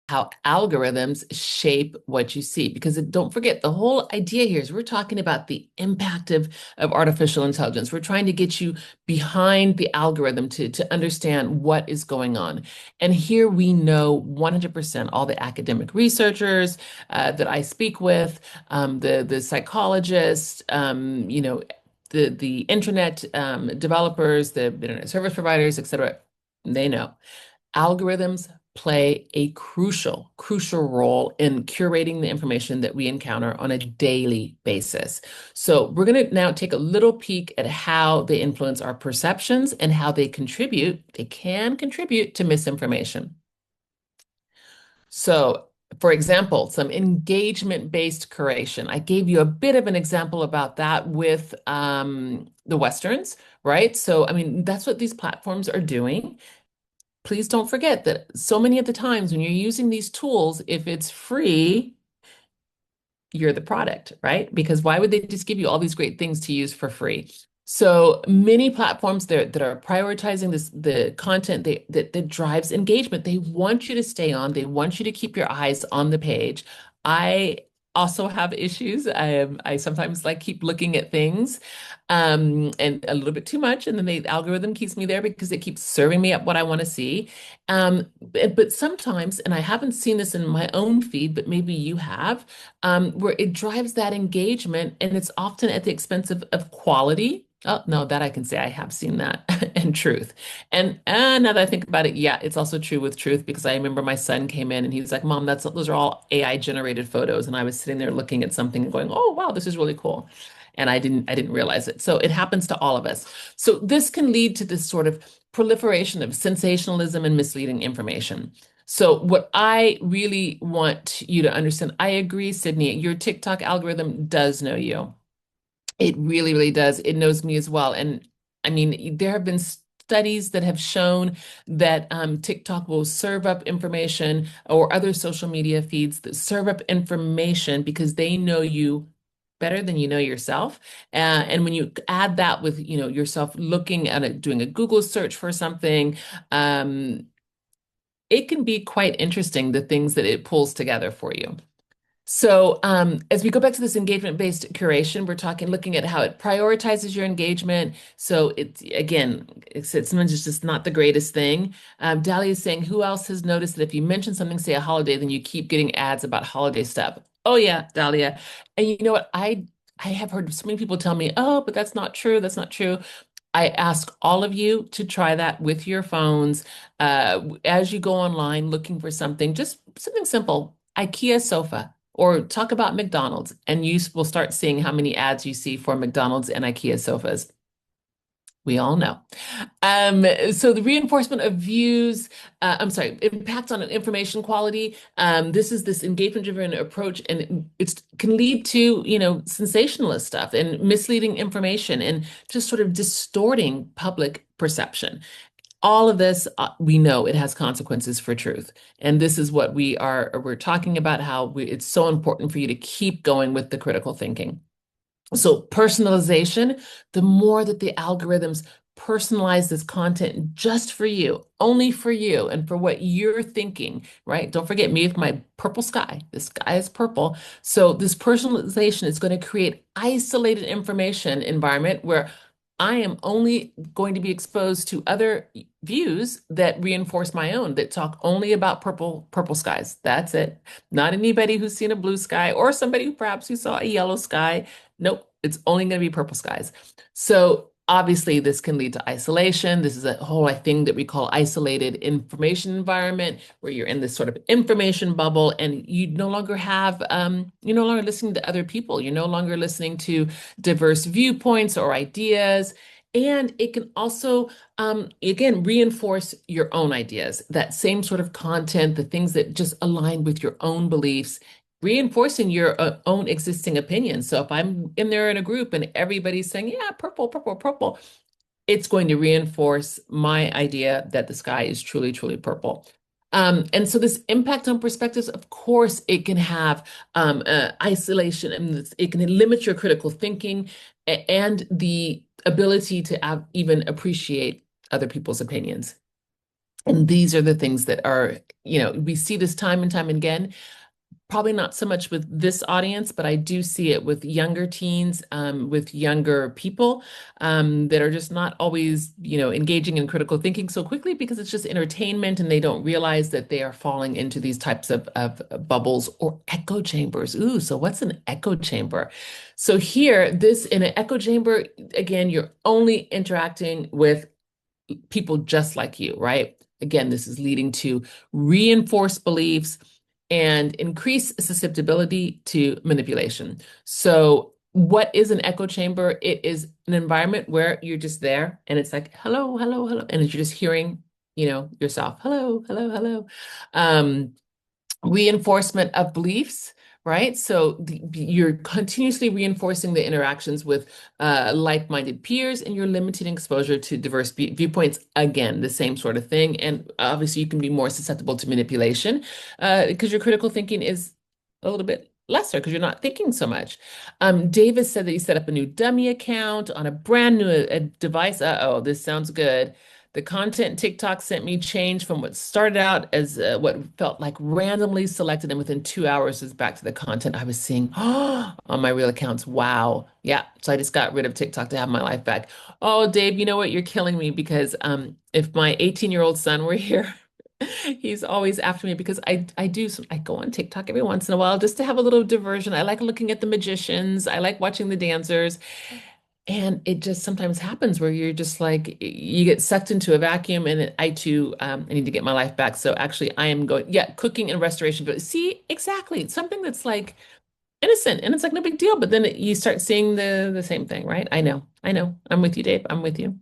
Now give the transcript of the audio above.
how algorithms shape what you see. Because don't forget, the whole idea here is we're talking about the impact of artificial intelligence. We're trying to get you behind the algorithm to understand what is going on. And here we know 100%, all the academic researchers that I speak with, the psychologists, the internet developers, the internet service providers, et cetera, they know algorithms play a crucial role in curating the information that we encounter on a daily basis. So we're going to now take a little peek at how they influence our perceptions and how they can contribute to misinformation. So for example, some engagement-based curation. I gave you a bit of an example about that with the Westerns, right? So, I mean, that's what these platforms are doing. Please don't forget that so many of the times when you're using these tools, if it's free, you're the product, right? Because why would they just give you all these great things to use for free? So many platforms that are prioritizing the content that drives engagement. They want you to stay on. They want you to keep your eyes on the page. I also have issues. I sometimes like keep looking at things and a little bit too much, and then the algorithm keeps me there because it keeps serving me up what I want to see. But sometimes, and I haven't seen this in my own feed, but maybe you have, where it drives that engagement, and it's often at the expense of quality. Oh, no, that I can say I have seen that and truth. And now that I think about it, yeah, it's also true with truth because I remember my son came in and he was like, Mom, those are all AI generated photos. And I was sitting there looking at something and going, oh, wow, this is really cool. And I didn't realize it. So it happens to all of us. So this can lead to this sort of proliferation of sensationalism and misleading information. So what I really want you to understand, I agree, Sydney, your TikTok algorithm does know you. It really, really does. It knows me as well. And I mean, there have been studies that have shown that TikTok will serve up information or other social media feeds that serve up information because they know you better than you know yourself. And when you add that with, yourself looking at it, doing a Google search for something, um, it can be quite interesting, the things that it pulls together for you. So, as we go back to this engagement-based curation, we're looking at how it prioritizes your engagement. So it's again, it's sometimes it's just not the greatest thing. Dahlia is saying, who else has noticed that if you mention something, say a holiday, then you keep getting ads about holiday stuff? Oh yeah, Dahlia. And you know what? I have heard so many people tell me, oh, but that's not true. That's not true. I ask all of you to try that with your phones as you go online looking for something, just something simple, IKEA sofa, or talk about McDonald's, and you will start seeing how many ads you see for McDonald's and IKEA sofas. We all know. So the reinforcement of views, I'm sorry, impact on information quality. This is this engagement-driven approach, and it can lead to, sensationalist stuff and misleading information and just sort of distorting public perception. All of this, we know it has consequences for truth. And this is what we're talking about, how it's so important for you to keep going with the critical thinking. So personalization, the more that the algorithms personalize this content just for you, only for you, and for what you're thinking, right? Don't forget me with my purple sky. The sky is purple. So this personalization is going to create isolated information environment where I am only going to be exposed to other views that reinforce my own, that talk only about purple skies. That's it. Not anybody who's seen a blue sky or somebody who perhaps who saw a yellow sky. Nope, it's only going to be purple skies. So obviously this can lead to isolation. This is a whole thing that we call isolated information environment, where you're in this sort of information bubble and you no longer have, you're no longer listening to other people. You're no longer listening to diverse viewpoints or ideas. And it can also, again, reinforce your own ideas, that same sort of content, the things that just align with your own beliefs, reinforcing your own existing opinions. So if I'm in there in a group and everybody's saying, yeah, purple, purple, purple, it's going to reinforce my idea that the sky is truly, truly purple. And so this impact on perspectives, of course, it can have isolation, and it can limit your critical thinking and the ability to even appreciate other people's opinions. And these are the things that are, we see this time and time again. Probably not so much with this audience, but I do see it with younger teens, with younger people that are just not always, engaging in critical thinking so quickly because it's just entertainment and they don't realize that they are falling into these types of bubbles or echo chambers. Ooh, so what's an echo chamber? So here, this in an echo chamber, again, you're only interacting with people just like you, right? Again, this is leading to reinforced beliefs and increase susceptibility to manipulation. So, what is an echo chamber? It is an environment where you're just there and it's like, hello, hello, hello. And you're just hearing, yourself, hello, hello, hello. Um, Reinforcement of beliefs, right? So you're continuously reinforcing the interactions with like-minded peers, and you're limiting exposure to diverse viewpoints. Again, the same sort of thing. And obviously, you can be more susceptible to manipulation because your critical thinking is a little bit lesser because you're not thinking so much. Davis said that he set up a new dummy account on a brand new device. Uh-oh, this sounds good. The content TikTok sent me changed from what started out as what felt like randomly selected, and within 2 hours is back to the content I was seeing on my real accounts. Wow. Yeah. So I just got rid of TikTok to have my life back. Oh, Dave, you know what? You're killing me because if my 18-year-old son were here, he's always after me because I go on TikTok every once in a while just to have a little diversion. I like looking at the magicians. I like watching the dancers. And it just sometimes happens where you're just like you get sucked into a vacuum, and I too I need to get my life back. So actually, I am going, yeah, cooking and restoration. But see, exactly, it's something that's like innocent, and it's like no big deal. But then you start seeing the same thing, right? I know, I know. I'm with you, Dave. I'm with you.